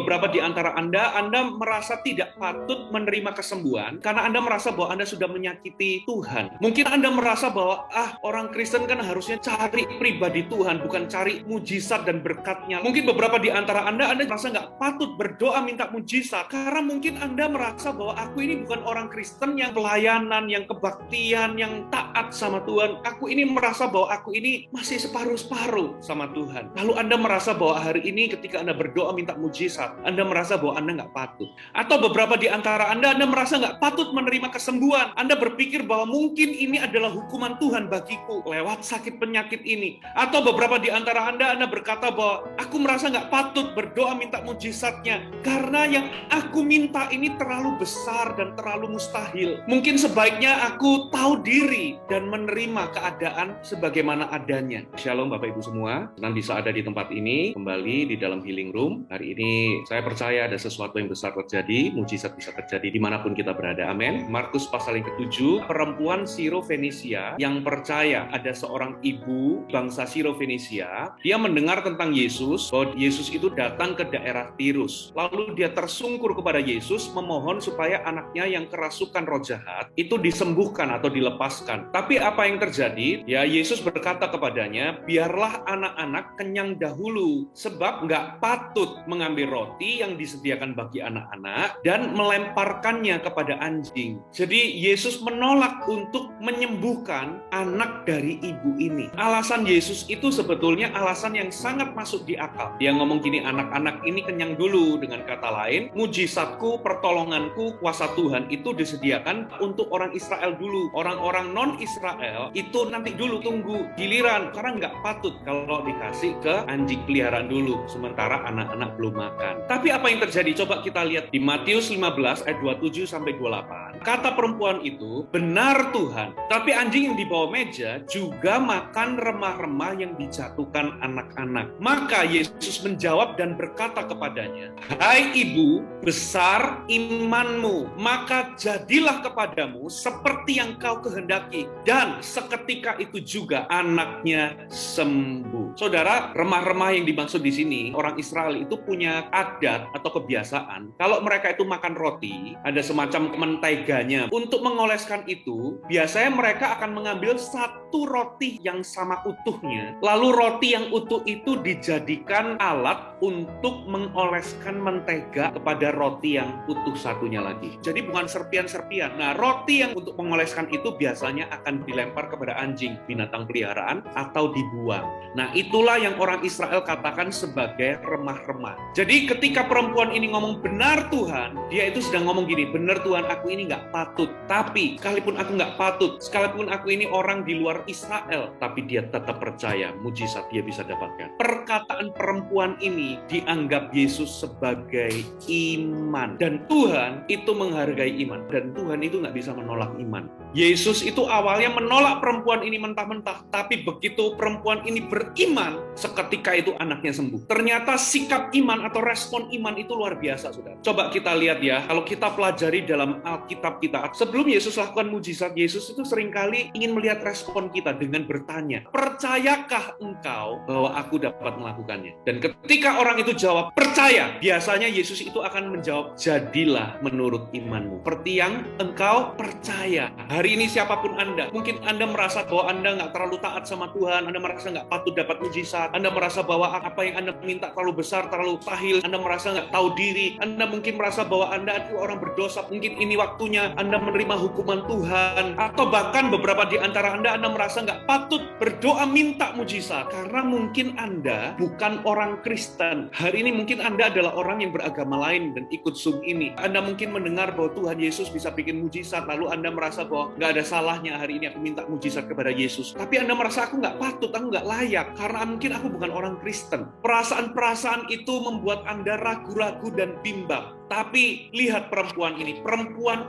beberapa di antara Anda merasa tidak patut menerima kesembuhan karena Anda merasa bahwa Anda sudah menyakiti Tuhan. Mungkin Anda merasa bahwa orang Kristen kan harusnya cari pribadi Tuhan, bukan cari mujizat dan berkatnya. Mungkin beberapa di antara Anda merasa nggak patut berdoa minta mujizat karena mungkin Anda merasa bahwa aku ini bukan orang Kristen yang pelayanan, yang kebaktian, yang taat sama Tuhan. Aku ini merasa bahwa aku ini masih separuh-separuh sama Tuhan. Lalu Anda merasa bahwa hari ini ketika Anda berdoa minta mujizat, Anda merasa bahwa Anda nggak patut. Atau beberapa di antara Anda merasa nggak patut menerima kesembuhan. Anda berpikir bahwa mungkin ini adalah hukuman Tuhan bagiku lewat sakit penyakit ini. Atau beberapa di antara Anda berkata bahwa aku merasa nggak patut berdoa minta mujizatnya karena yang aku minta ini terlalu besar dan terlalu mustahil. Mungkin sebaiknya aku tahu diri dan menerima keadaan sebagaimana adanya. Shalom Bapak Ibu semua, senang bisa ada di tempat ini kembali di dalam Healing Room. Hari ini saya percaya ada sesuatu yang besar terjadi, mujizat bisa terjadi dimanapun kita berada. Amin. Markus pasal yang ke-7, perempuan Siro-Fenisia yang percaya ada seorang ibu bangsa Siro-Fenisia. Dia mendengar tentang Yesus, bahwa Yesus itu datang ke daerah Tirus. Lalu dia tersungkur kepada Yesus, memohon supaya anaknya yang kerasukan roh jahat itu disembuhkan atau dilepaskan. Tapi apa yang terjadi? Ya, Yesus berkata kepadanya, biarlah anak-anak kenyang dahulu, sebab nggak patut mengambil roti yang disediakan bagi anak-anak dan melemparkannya kepada anjing. Jadi Yesus menolak untuk menyembuhkan anak dari ibu ini. Alasan Yesus itu sebetulnya alasan yang sangat masuk di akal. Dia ngomong gini, anak-anak ini kenyang dulu. Dengan kata lain, mujizatku, pertolonganku, kuasa Tuhan itu disediakan untuk orang Israel dulu. Orang-orang non-Israel itu nanti dulu, tunggu giliran, karena nggak patut kalau dikasih ke anjing peliharaan dulu, sementara anak-anak belum makan. Tapi apa yang terjadi? Coba kita lihat di Matius 15 ayat 27-28. Kata perempuan itu, benar Tuhan, tapi anjing yang di bawah meja juga makan remah-remah yang dijatuhkan anak-anak. Maka Yesus menjawab dan berkata kepadanya, hai ibu, besar imanmu, maka jadilah kepadamu seperti yang kau kehendaki. Dan seketika itu juga anaknya sembuh. Saudara, remah-remah yang dimaksud di sini, orang Israel itu punya adat atau kebiasaan, kalau mereka itu makan roti, ada semacam menteganya. Untuk mengoleskan itu, biasanya mereka akan mengambil satu roti yang sama utuhnya, lalu roti yang utuh itu dijadikan alat untuk mengoleskan mentega kepada roti yang utuh satunya lagi. Jadi bukan serpian-serpian. Nah, roti yang untuk mengoleskan itu biasanya akan dilempar kepada anjing, binatang peliharaan, atau dibuang. Nah, itulah yang orang Israel katakan sebagai remah-remah. Jadi ketika perempuan ini ngomong benar Tuhan, dia itu sedang ngomong gini, benar Tuhan, aku ini nggak patut. Tapi sekalipun aku nggak patut, sekalipun aku ini orang di luar Israel, tapi dia tetap percaya mujizat dia bisa dapatkan. Perkataan perempuan ini dianggap Yesus sebagai iman. Dan Tuhan itu menghargai iman. Dan Tuhan itu nggak bisa menolak iman. Yesus itu awalnya menolak perempuan ini mentah-mentah, tapi begitu perempuan ini beriman, seketika itu anaknya sembuh. Ternyata sikap iman atau respon iman itu luar biasa, saudara. Coba kita lihat ya, kalau kita pelajari dalam Alkitab kita, sebelum Yesus lakukan mujizat, Yesus itu seringkali ingin melihat respon kita dengan bertanya, percayakah engkau bahwa aku dapat melakukannya? Dan ketika orang itu jawab, percaya, biasanya Yesus itu akan menjawab, jadilah menurut imanmu. Seperti yang engkau percaya. Hari ini siapapun Anda, mungkin Anda merasa bahwa Anda nggak terlalu taat sama Tuhan, Anda merasa nggak patut dapat mujizat, Anda merasa bahwa apa yang Anda minta terlalu besar, terlalu mustahil, Anda merasa nggak tahu diri, Anda mungkin merasa bahwa Anda adalah orang berdosa, mungkin ini waktunya Anda menerima hukuman Tuhan, atau bahkan beberapa di antara Anda merasa nggak patut berdoa minta mujizat, karena mungkin Anda bukan orang Kristen. Hari ini mungkin Anda adalah orang yang beragama lain dan ikut Zoom ini. Anda mungkin mendengar bahwa Tuhan Yesus bisa bikin mujizat, lalu Anda merasa bahwa nggak ada salahnya hari ini aku minta mujizat kepada Yesus. Tapi Anda merasa aku nggak patut, aku nggak layak, karena mungkin aku bukan orang Kristen. Perasaan-perasaan itu membuat Anda ragu-ragu dan bimbang. Tapi lihat perempuan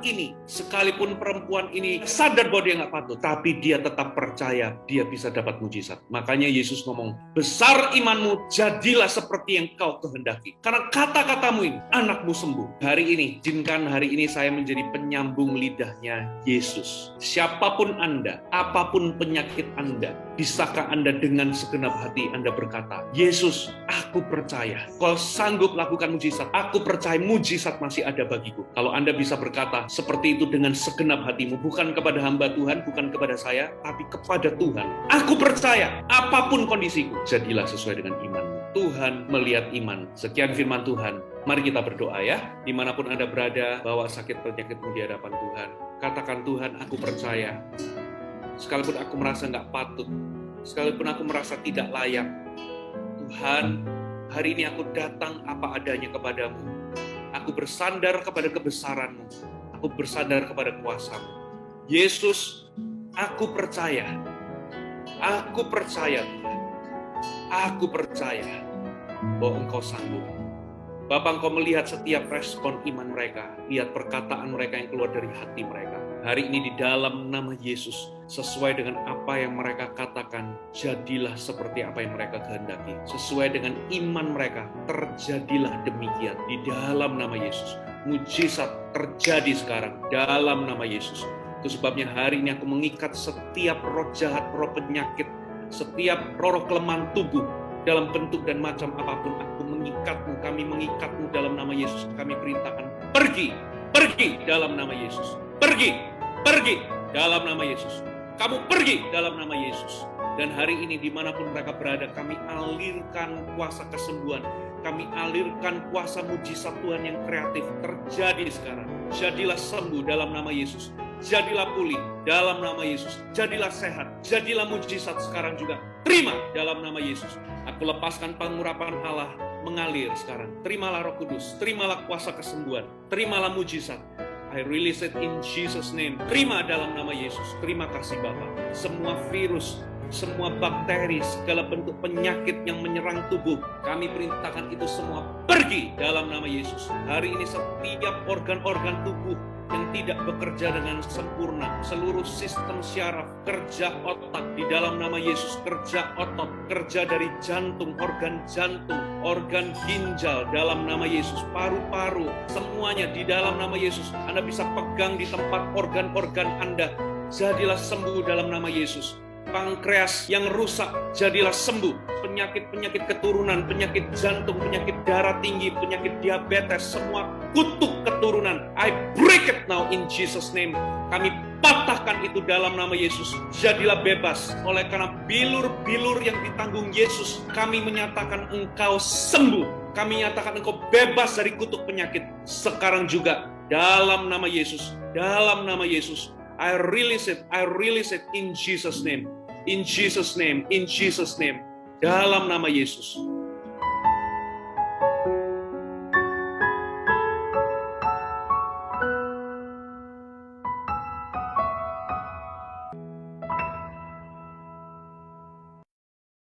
ini, sekalipun perempuan ini sadar bahwa dia nggak patut, tapi dia tetap percaya dia bisa dapat mujizat. Makanya Yesus ngomong, besar imanmu, jadilah seperti yang kau kehendaki. Karena kata-katamu ini, anakmu sembuh. Hari ini, izinkan hari ini saya menjadi penyambung lidahnya Yesus. Siapapun Anda, apapun penyakit Anda, bisakah Anda dengan segenap hati Anda berkata, Yesus, aku percaya kau sanggup lakukan mujizat. Aku percaya mujizat masih ada bagiku. Kalau Anda bisa berkata seperti itu dengan segenap hatimu, bukan kepada hamba Tuhan, bukan kepada saya, tapi kepada Tuhan. Aku percaya apapun kondisiku, jadilah sesuai dengan imanmu. Tuhan melihat iman. Sekian firman Tuhan. Mari kita berdoa ya. Dimanapun Anda berada, bawa sakit penyakitmu di hadapan Tuhan. Katakan, Tuhan, aku percaya. Sekalipun aku merasa nggak patut, sekalipun aku merasa tidak layak, Tuhan, hari ini aku datang apa adanya kepadamu. Aku bersandar kepada kebesaran-Mu. Aku bersandar kepada kuasa-Mu. Yesus, aku percaya. Aku percaya, Tuhan. Aku percaya bahwa Engkau sanggup. Bapa, Engkau melihat setiap respon iman mereka. Lihat perkataan mereka yang keluar dari hati mereka. Hari ini di dalam nama Yesus, sesuai dengan apa yang mereka katakan, jadilah seperti apa yang mereka kehendaki. Sesuai dengan iman mereka, terjadilah demikian di dalam nama Yesus. Mujizat terjadi sekarang dalam nama Yesus. Itu sebabnya hari ini aku mengikat setiap roh jahat, roh penyakit, setiap roh kelemahan tubuh dalam bentuk dan macam apapun. Aku mengikatmu, kami mengikatmu dalam nama Yesus. Kami perintahkan, pergi, pergi dalam nama Yesus. Pergi, pergi dalam nama Yesus. Kamu pergi dalam nama Yesus. Dan hari ini dimanapun mereka berada, kami alirkan kuasa kesembuhan. Kami alirkan kuasa mujizat Tuhan yang kreatif terjadi sekarang. Jadilah sembuh dalam nama Yesus. Jadilah pulih dalam nama Yesus. Jadilah sehat. Jadilah mujizat sekarang juga. Terima dalam nama Yesus. Aku lepaskan pengurapan Allah mengalir sekarang. Terimalah Roh Kudus. Terimalah kuasa kesembuhan. Terimalah mujizat. I release it in Jesus' name. Terima dalam nama Yesus. Terima kasih Bapa. Semua virus, semua bakteri, segala bentuk penyakit yang menyerang tubuh, kami perintahkan itu semua pergi dalam nama Yesus. Hari ini setiap organ-organ tubuh yang tidak bekerja dengan sempurna, seluruh sistem syaraf, kerja otak di dalam nama Yesus, kerja otot, kerja dari jantung, organ ginjal dalam nama Yesus, paru-paru, semuanya di dalam nama Yesus. Anda bisa pegang di tempat organ-organ Anda, jadilah sembuh dalam nama Yesus. Pankreas yang rusak, jadilah sembuh. Penyakit-penyakit keturunan, penyakit jantung, penyakit darah tinggi, penyakit diabetes, semua kutuk keturunan, I break it now in Jesus' name. Kami patahkan itu dalam nama Yesus. Jadilah bebas. Oleh karena bilur-bilur yang ditanggung Yesus, kami menyatakan engkau sembuh. Kami nyatakan engkau bebas dari kutuk penyakit. Sekarang juga dalam nama Yesus. Dalam nama Yesus. I release it in Jesus' name. In Jesus' name, in Jesus' name. Dalam nama Yesus.